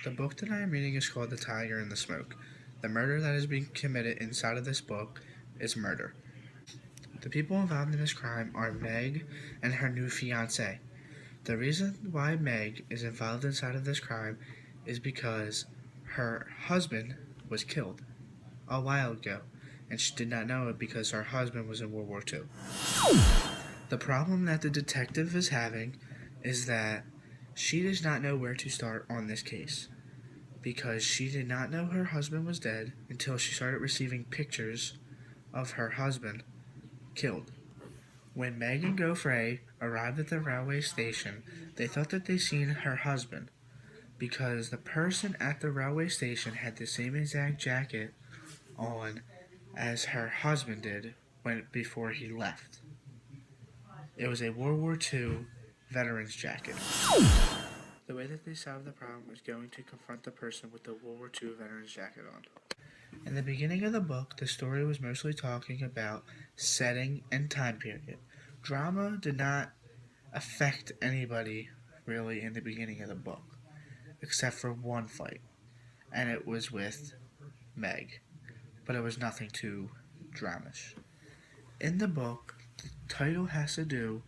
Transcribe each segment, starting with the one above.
The book that I am reading is called The Tiger and the Smoke. The murder that is being committed inside of this book is murder. The people involved in this crime are Meg and her new fiance. The reason why Meg is involved inside of this crime is because her husband was killed a while ago, and she did not know it because her husband was in World War II. The problem that the detective is having is that she does not know where to start on this case because she did not know her husband was dead until she started receiving pictures of her husband killed. When Meg and Geoffrey arrived at the railway station, they thought that they seen her husband because the person at the railway station had the same exact jacket on as her husband did before he left. It was a World War II veteran's jacket. The way that they solved the problem was going to confront the person with the World War II veteran's jacket on. In the beginning of the book, the story was mostly talking about setting and time period. Drama did not affect anybody really in the beginning of the book, except for one fight, and it was with Meg, but it was nothing too dramish. In the book, the title has to do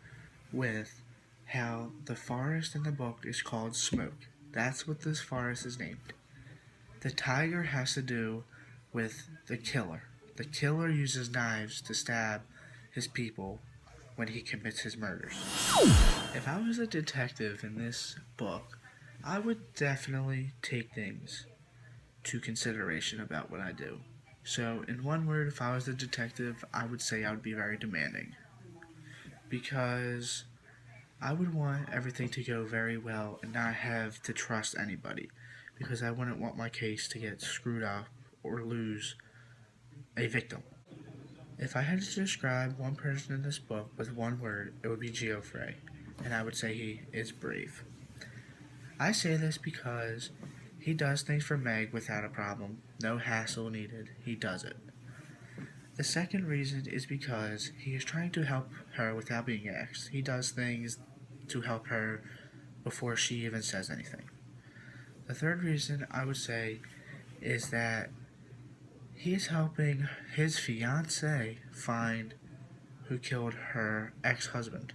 with how the forest in the book is called Smoke. That's what this forest is named. The tiger has to do with the killer. The killer uses knives to stab his people when he commits his murders. If I was a detective in this book, I would definitely take things to consideration about what I do. So, in one word, if I was the detective, I would say I would be very demanding. Because I would want everything to go very well and not have to trust anybody. Because I wouldn't want my case to get screwed up or lose a victim. If I had to describe one person in this book with one word, it would be Geoffrey, and I would say he is brave. I say this because he does things for Meg without a problem, no hassle needed, he does it. The second reason is because he is trying to help her without being asked. He does things to help her before she even says anything. The third reason I would say is that he is helping his fiancée find who killed her ex-husband.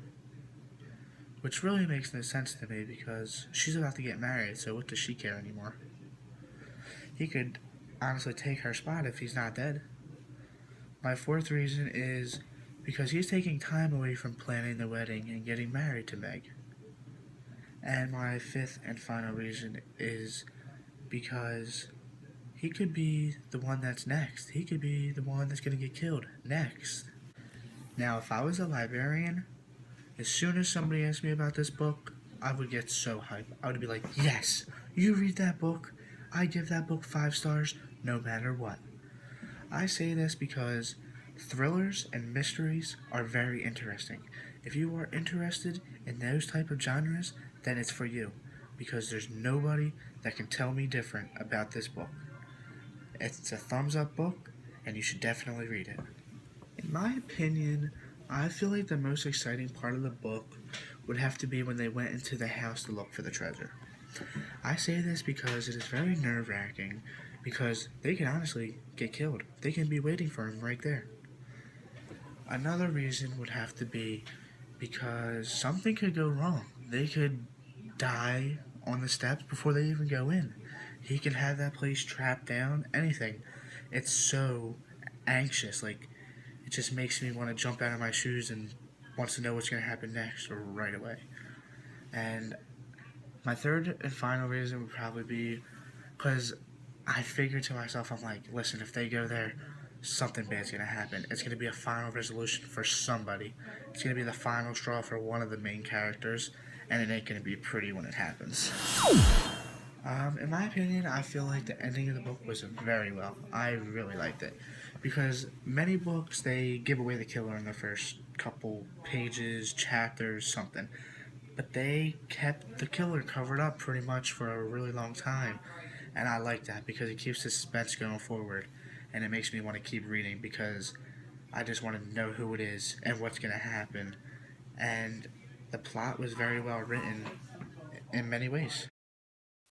Which really makes no sense to me because she's about to get married, so what does she care anymore? He could honestly take her spot if he's not dead. My fourth reason is because he's taking time away from planning the wedding and getting married to Meg. And my fifth and final reason is because he could be the one that's next. He could be the one that's going to get killed next. Now, if I was a librarian, as soon as somebody asked me about this book, I would get so hyped. I would be like, yes, you read that book. I give that book 5 stars no matter what. I say this because thrillers and mysteries are very interesting. If you are interested in those type of genres, then it's for you. Because there's nobody that can tell me different about this book. It's a thumbs up book, and you should definitely read it. In my opinion, I feel like the most exciting part of the book would have to be when they went into the house to look for the treasure. I say this because it is very nerve-wracking, because they can honestly get killed. They can be waiting for him right there. Another reason would have to be because something could go wrong. They could die on the steps before they even go in. He can have that place trapped down, anything. It's so anxious, like, it just makes me want to jump out of my shoes and wants to know what's going to happen next or right away. And my third and final reason would probably be because I figured to myself, I'm like, listen, if they go there, something bad's going to happen. It's going to be a final resolution for somebody. It's going to be the final straw for one of the main characters, and it ain't going to be pretty when it happens. In my opinion, I feel like the ending of the book was very well. I really liked it. Because many books, they give away the killer in the first couple pages, chapters, something. But they kept the killer covered up pretty much for a really long time. And I like that because it keeps the suspense going forward. And it makes me want to keep reading because I just want to know who it is and what's going to happen. And the plot was very well written in many ways.